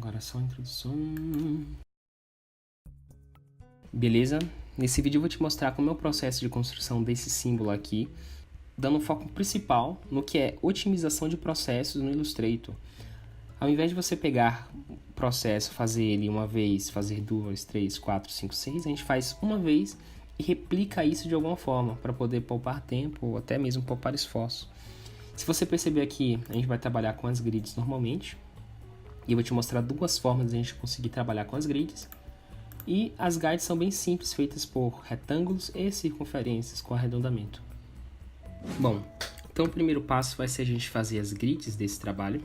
Agora é só a introdução. Beleza? Nesse vídeo eu vou te mostrar como é o processo de construção desse símbolo aqui, dando um foco principal no que é otimização de processos no Illustrator. Ao invés de você pegar o processo, fazer ele uma vez, fazer duas, três, quatro, cinco, seis, a gente faz uma vez e replica isso de alguma forma, para poder poupar tempo ou até mesmo poupar esforço. Se você perceber aqui, a gente vai trabalhar com as grids normalmente, e eu vou te mostrar duas formas de a gente conseguir trabalhar com as grids. E as guides são bem simples, feitas por retângulos e circunferências com arredondamento. Bom, então o primeiro passo vai ser a gente fazer as grids desse trabalho.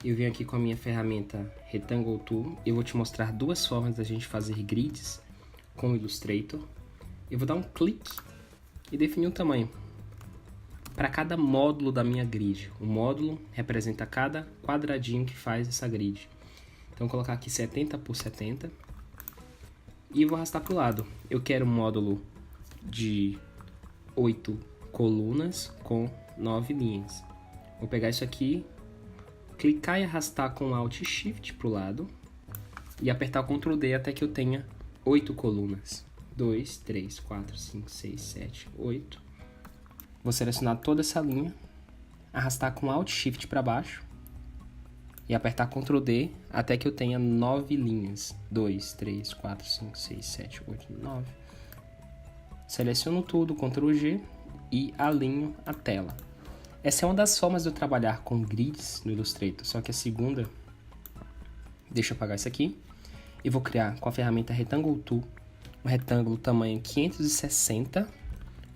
Eu venho aqui com a minha ferramenta Rectangle Tool. Eu vou te mostrar duas formas da gente fazer grids com o Illustrator. Eu vou dar um clique e definir um tamanho para cada módulo da minha grid. O módulo representa cada quadradinho que faz essa grid. Então, vou colocar aqui 70 por 70 e vou arrastar para o lado. Eu quero um módulo de 8 colunas com 9 linhas. Vou pegar isso aqui, clicar e arrastar com Alt Shift para o lado e apertar o Ctrl D até que eu tenha 8 colunas. 2, 3, 4, 5, 6, 7, 8. Vou selecionar toda essa linha, arrastar com Alt Shift para baixo e apertar Ctrl D até que eu tenha 9 linhas. 2, 3, 4, 5, 6, 7, 8, 9. Seleciono tudo, Ctrl G e alinho a tela. Essa é uma das formas de eu trabalhar com grids no Illustrator, só que a segunda, deixa eu apagar isso aqui, e vou criar com a ferramenta Rectangle Tool um retângulo tamanho 560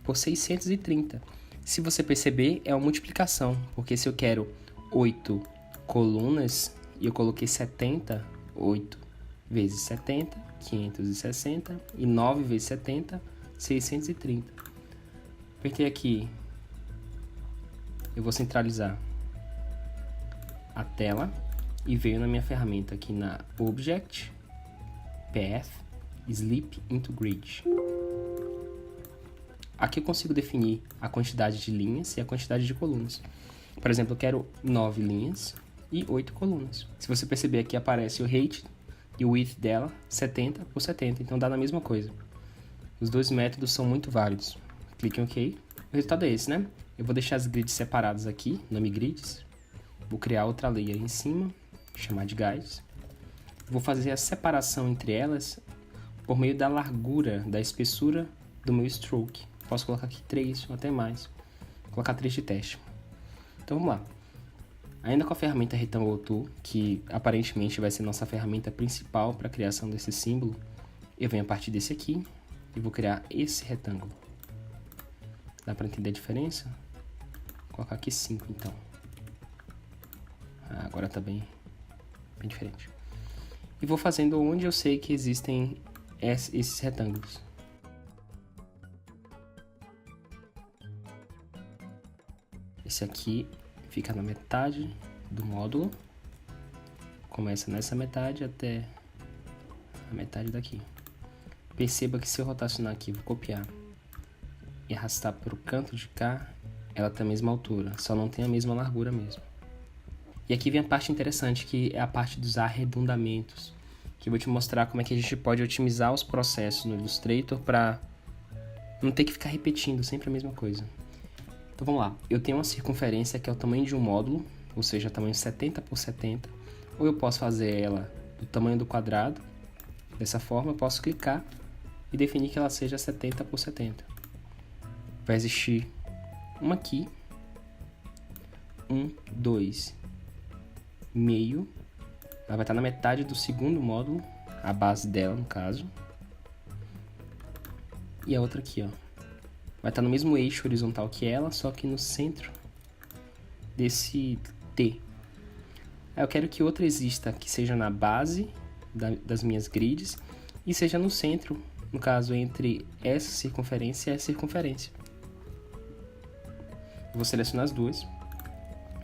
por 630. Se você perceber, é uma multiplicação, porque se eu quero 8 colunas e eu coloquei 70, 8 vezes 70, 560, e 9 vezes 70, 630. Apertei aqui, eu vou centralizar a tela e veio na minha ferramenta aqui na Object, Path, Slip into Grid. Aqui eu consigo definir a quantidade de linhas e a quantidade de colunas. Por exemplo, eu quero 9 linhas e 8 colunas. Se você perceber aqui aparece o height e o width dela 70 por 70, então dá na mesma coisa. Os dois métodos são muito válidos. Clique em OK. O resultado é esse, né? Eu vou deixar as grids separadas aqui, nome grids. Vou criar outra layer em cima, chamar de guides. Vou fazer a separação entre elas por meio da largura, da espessura do meu stroke. Posso colocar aqui 3 ou até mais. Vou colocar 3 de teste. Então vamos lá. Ainda com a ferramenta Rectangle Tool, que aparentemente vai ser nossa ferramenta principal para a criação desse símbolo, eu venho a partir desse aqui e vou criar esse retângulo. Dá para entender a diferença? Vou colocar aqui 5 então. Agora está bem diferente. E vou fazendo onde eu sei que existem esses retângulos. Esse aqui fica na metade do módulo. Começa nessa metade até a metade daqui. Perceba que se eu rotacionar aqui, vou copiar e arrastar para o canto de cá, ela tem a mesma altura, só não tem a mesma largura mesmo. E aqui vem a parte interessante, que é a parte dos arredondamentos, que eu vou te mostrar como é que a gente pode otimizar os processos no Illustrator para não ter que ficar repetindo sempre a mesma coisa. Então vamos lá, eu tenho uma circunferência que é o tamanho de um módulo, ou seja, tamanho 70 por 70, ou eu posso fazer ela do tamanho do quadrado. Dessa forma eu posso clicar e definir que ela seja 70 por 70. Vai existir uma aqui, 1, 2, meio. Ela vai estar na metade do segundo módulo, a base dela no caso. E a outra aqui, ó. Vai estar no mesmo eixo horizontal que ela, só que no centro desse T. Aí eu quero que outra exista que seja na base das minhas grids e seja no centro, no caso entre essa circunferência e essa circunferência. Eu vou selecionar as duas,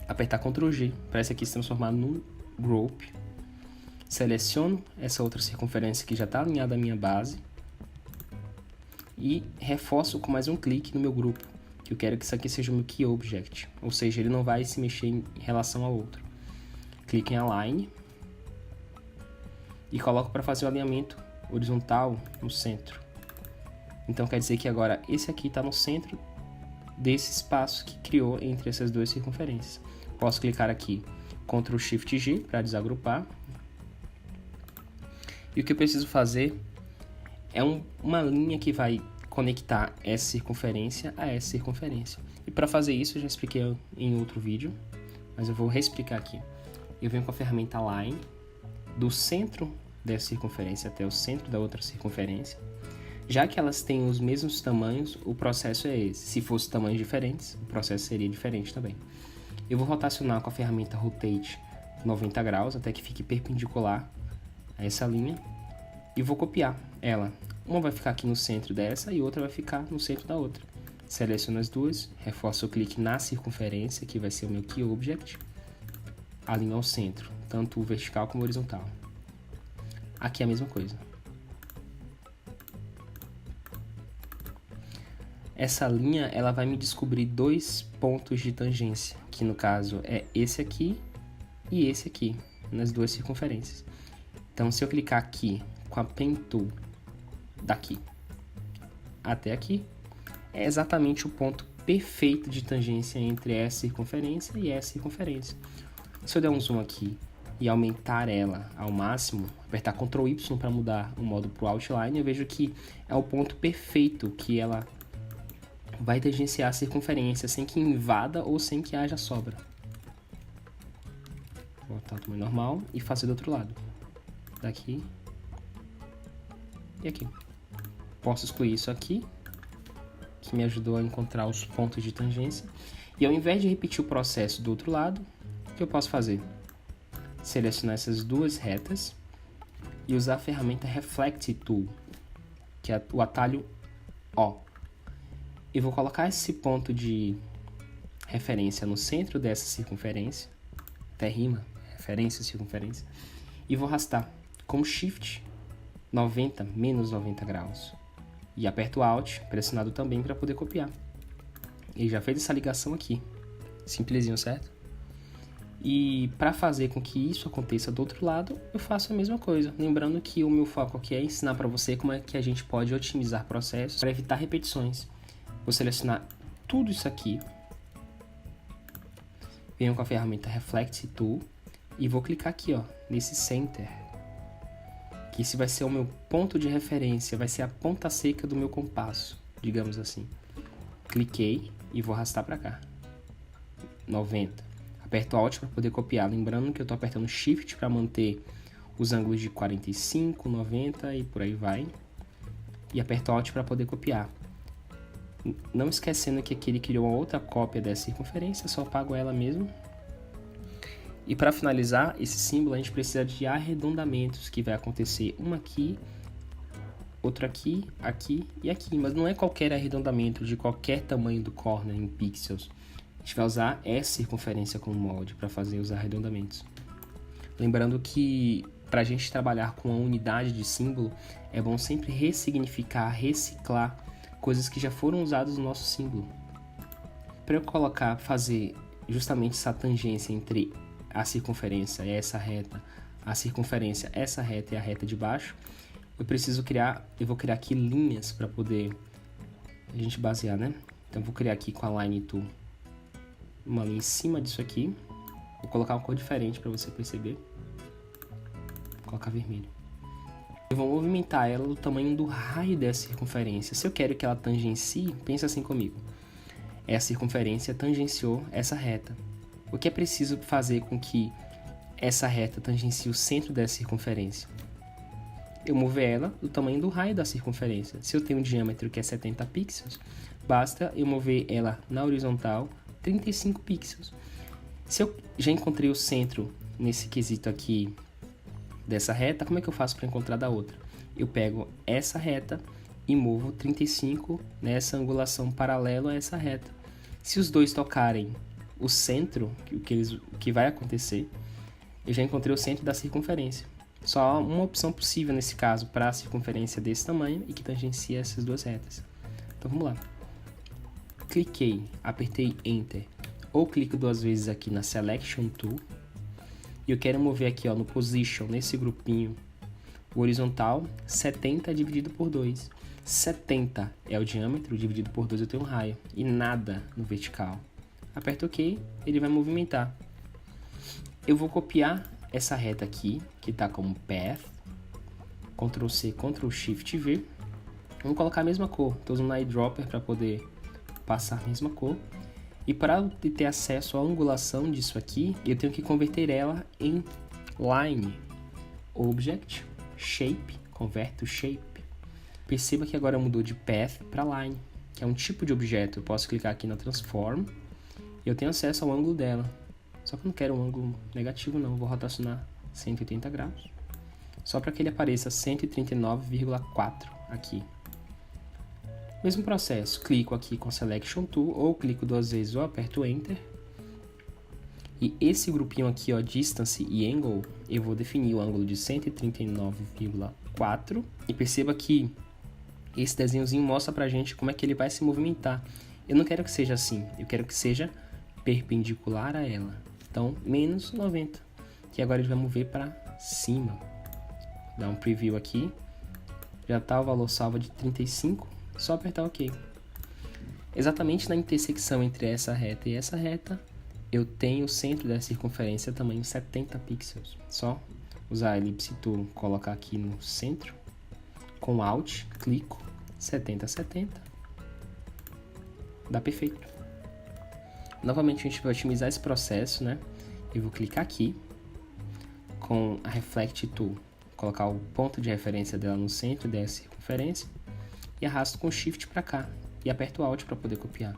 apertar Ctrl G para essa aqui se transformar num group. Seleciono essa outra circunferência que já está alinhada à minha base e reforço com mais um clique no meu grupo, que eu quero que isso aqui seja o meu Key Object, ou seja, ele não vai se mexer em relação ao outro. Clique em Align, e coloco para fazer o alinhamento horizontal no centro. Então quer dizer que agora esse aqui está no centro desse espaço que criou entre essas duas circunferências. Posso clicar aqui, Ctrl Shift G para desagrupar. E o que eu preciso fazer é uma linha que vai conectar essa circunferência a essa circunferência. E para fazer isso, eu já expliquei em outro vídeo, mas eu vou reexplicar aqui. Eu venho com a ferramenta Line, do centro dessa circunferência até o centro da outra circunferência. Já que elas têm os mesmos tamanhos, o processo é esse. Se fossem tamanhos diferentes, o processo seria diferente também. Eu vou rotacionar com a ferramenta Rotate 90 graus até que fique perpendicular a essa linha e vou copiar ela. Uma vai ficar aqui no centro dessa e outra vai ficar no centro da outra. Seleciono as duas, reforço o clique na circunferência, que vai ser o meu Key Object, alinho ao centro, tanto o vertical como o horizontal. Aqui é a mesma coisa. Essa linha ela vai me descobrir dois pontos de tangência, que no caso é esse aqui e esse aqui, nas duas circunferências. Então, se eu clicar aqui com a Pen Tool, daqui até aqui, é exatamente o ponto perfeito de tangência entre essa circunferência e essa circunferência. Se eu der um zoom aqui e aumentar ela ao máximo, apertar Ctrl Y para mudar o modo para o Outline, eu vejo que é o ponto perfeito que ela vai tangenciar a circunferência sem que invada ou sem que haja sobra. Vou botar o tamanho normal e fazer do outro lado. Daqui e aqui. Posso excluir isso aqui, que me ajudou a encontrar os pontos de tangência. E ao invés de repetir o processo do outro lado, o que eu posso fazer? Selecionar essas duas retas e usar a ferramenta Reflect Tool, que é o atalho O. Eu vou colocar esse ponto de referência no centro dessa circunferência, até rima, referência, circunferência, e vou arrastar com Shift 90, menos 90 graus. E aperto Alt, pressionado também para poder copiar. Ele já fez essa ligação aqui. Simplesinho, certo? E para fazer com que isso aconteça do outro lado, eu faço a mesma coisa. Lembrando que o meu foco aqui é ensinar para você como é que a gente pode otimizar processos para evitar repetições. Vou selecionar tudo isso aqui. Venho com a ferramenta Reflect Tool e vou clicar aqui, ó, nesse Center. Que esse vai ser o meu ponto de referência, vai ser a ponta seca do meu compasso, digamos assim. Cliquei e vou arrastar para cá. 90. Aperto Alt para poder copiar, lembrando que eu estou apertando Shift para manter os ângulos de 45, 90 e por aí vai. E aperto Alt para poder copiar. Não esquecendo que aqui ele criou uma outra cópia dessa circunferência, só apago ela mesmo. E para finalizar esse símbolo, a gente precisa de arredondamentos, que vai acontecer uma aqui, outra aqui, aqui e aqui. Mas não é qualquer arredondamento de qualquer tamanho do corner em pixels. A gente vai usar essa circunferência como molde para fazer os arredondamentos. Lembrando que para a gente trabalhar com a unidade de símbolo, é bom sempre ressignificar, reciclar coisas que já foram usadas no nosso símbolo. Para eu fazer justamente essa tangência entre a circunferência e essa reta, a circunferência, essa reta e a reta de baixo, eu vou criar aqui linhas para poder a gente basear, né? Então, eu vou criar aqui com a Line Tool uma linha em cima disso aqui. Vou colocar uma cor diferente para você perceber. Vou colocar vermelho. Eu vou movimentar ela do tamanho do raio dessa circunferência. Se eu quero que ela tangencie, pensa assim comigo. Essa circunferência tangenciou essa reta. O que é preciso fazer com que essa reta tangencie o centro dessa circunferência? Eu mover ela do tamanho do raio da circunferência. Se eu tenho um diâmetro que é 70 pixels, basta eu mover ela na horizontal 35 pixels. Se eu já encontrei o centro nesse quesito aqui dessa reta, como é que eu faço para encontrar da outra? Eu pego essa reta e movo 35 nessa angulação paralela a essa reta. Se os dois tocarem o centro, o que vai acontecer, eu já encontrei o centro da circunferência. Só há uma opção possível nesse caso para a circunferência desse tamanho e que tangencia essas duas retas. Então vamos lá. Cliquei, apertei Enter, ou clico duas vezes aqui na Selection Tool, e eu quero mover aqui, ó, no Position, nesse grupinho, O horizontal, 70 dividido por 2. 70 é o diâmetro, dividido por 2 eu tenho um raio. E nada no vertical. Aperto OK, ele vai movimentar. Eu vou copiar essa reta aqui, que está como Path. Ctrl C, Ctrl Shift V. Vamos colocar a mesma cor. Estou usando o eyedropper para poder passar a mesma cor. E para ter acesso à angulação disso aqui, eu tenho que converter ela em Line. Object, Shape, converto Shape. Perceba que agora mudou de Path para Line, que é um tipo de objeto. Eu posso clicar aqui na Transform e eu tenho acesso ao ângulo dela. Só que eu não quero um ângulo negativo não, eu vou rotacionar 180 graus. Só para que ele apareça 139,4 aqui. Mesmo processo, clico aqui com Selection Tool, ou clico 2 vezes ou aperto Enter. E esse grupinho aqui, ó, Distance e Angle, eu vou definir o ângulo de 139,4. E perceba que esse desenhozinho mostra pra gente como é que ele vai se movimentar. Eu não quero que seja assim, eu quero que seja perpendicular a ela. Então, menos 90, que agora ele vai mover para cima. Dá um preview aqui. Já está o valor salvo de 35, só apertar OK. Exatamente na intersecção entre essa reta e essa reta, eu tenho o centro da circunferência tamanho 70 pixels. Só usar a Ellipse Tool, colocar aqui no centro, com Alt, clico, 70, 70. Dá perfeito. Novamente a gente vai otimizar esse processo, né? Eu vou clicar aqui, com a Reflect Tool, colocar o ponto de referência dela no centro da circunferência e arrasto com Shift para cá e aperto Alt para poder copiar.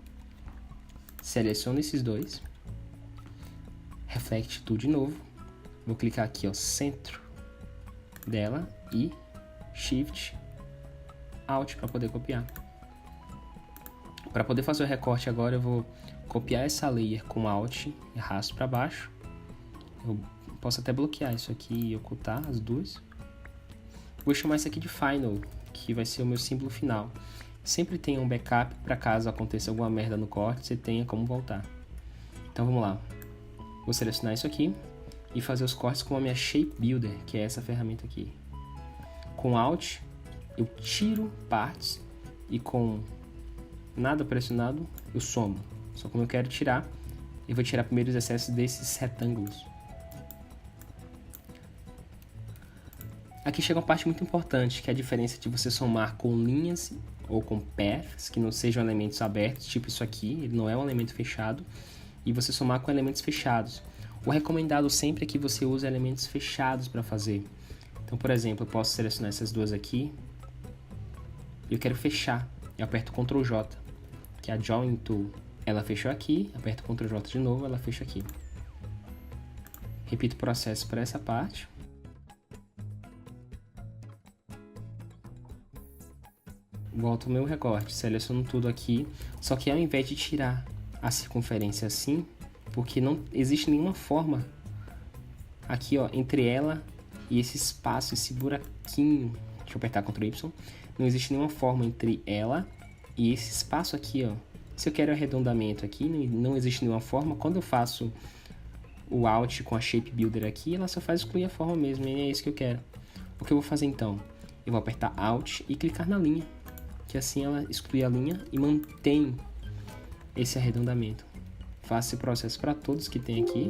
Seleciono esses dois, Reflect Tool de novo, vou clicar aqui, ó, centro dela e Shift, Alt para poder copiar. Para poder fazer o recorte agora eu vou copiar essa layer com Alt e arrasto para baixo. Eu posso até bloquear isso aqui e ocultar as duas. Vou chamar isso aqui de Final, que vai ser o meu símbolo final. Sempre tenha um backup para caso aconteça alguma merda no corte, você tenha como voltar. Então vamos lá. Vou selecionar isso aqui e fazer os cortes com a minha Shape Builder, que é essa ferramenta aqui. Com Alt, eu tiro partes e com nada pressionado, eu somo. Só como eu quero tirar, eu vou tirar primeiro os excessos desses retângulos. Aqui chega uma parte muito importante, que é a diferença de você somar com linhas ou com paths, que não sejam elementos abertos, tipo isso aqui, ele não é um elemento fechado, e você somar com elementos fechados. O recomendado sempre é que você use elementos fechados para fazer. Então, por exemplo, eu posso selecionar essas duas aqui, e eu quero fechar, eu aperto Ctrl J, que é a Join Tool. Ela fechou aqui, aperto Ctrl J de novo, ela fecha aqui. Repito o processo para essa parte. Volto ao meu recorte, seleciono tudo aqui, só que ao invés de tirar a circunferência assim, porque não existe nenhuma forma aqui, ó, entre ela e esse espaço, esse buraquinho, deixa eu apertar Ctrl Y, não existe nenhuma forma entre ela e esse espaço aqui, ó. Se eu quero arredondamento aqui, não existe nenhuma forma. Quando eu faço o Alt com a Shape Builder aqui, ela só faz excluir a forma mesmo, e é isso que eu quero. O que eu vou fazer então? Eu vou apertar Alt e clicar na linha, que assim ela exclui a linha e mantém esse arredondamento. Faço esse processo para todos que tem aqui.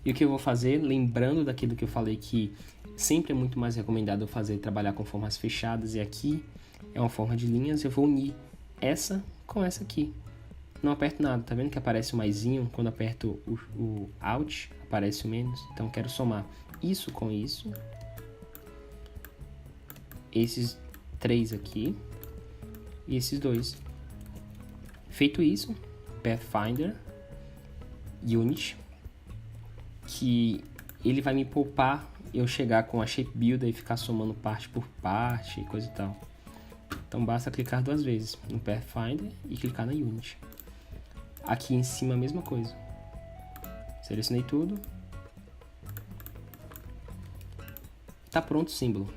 E o que eu vou fazer, lembrando daquilo que eu falei que sempre é muito mais recomendado eu trabalhar com formas fechadas, e aqui é uma forma de linhas, eu vou unir essa com essa aqui. Não aperto nada, tá vendo que aparece o maisinho? Quando aperto o Alt, aparece o menos. Então eu quero somar isso com isso. Esses três aqui. E esses dois. Feito isso, Pathfinder, Unity, que ele vai me poupar eu chegar com a Shape Builder e ficar somando parte por parte e coisa e tal. Então basta clicar duas vezes no Pathfinder e clicar na Unity. Aqui em cima a mesma coisa. Selecionei tudo. Tá pronto o símbolo.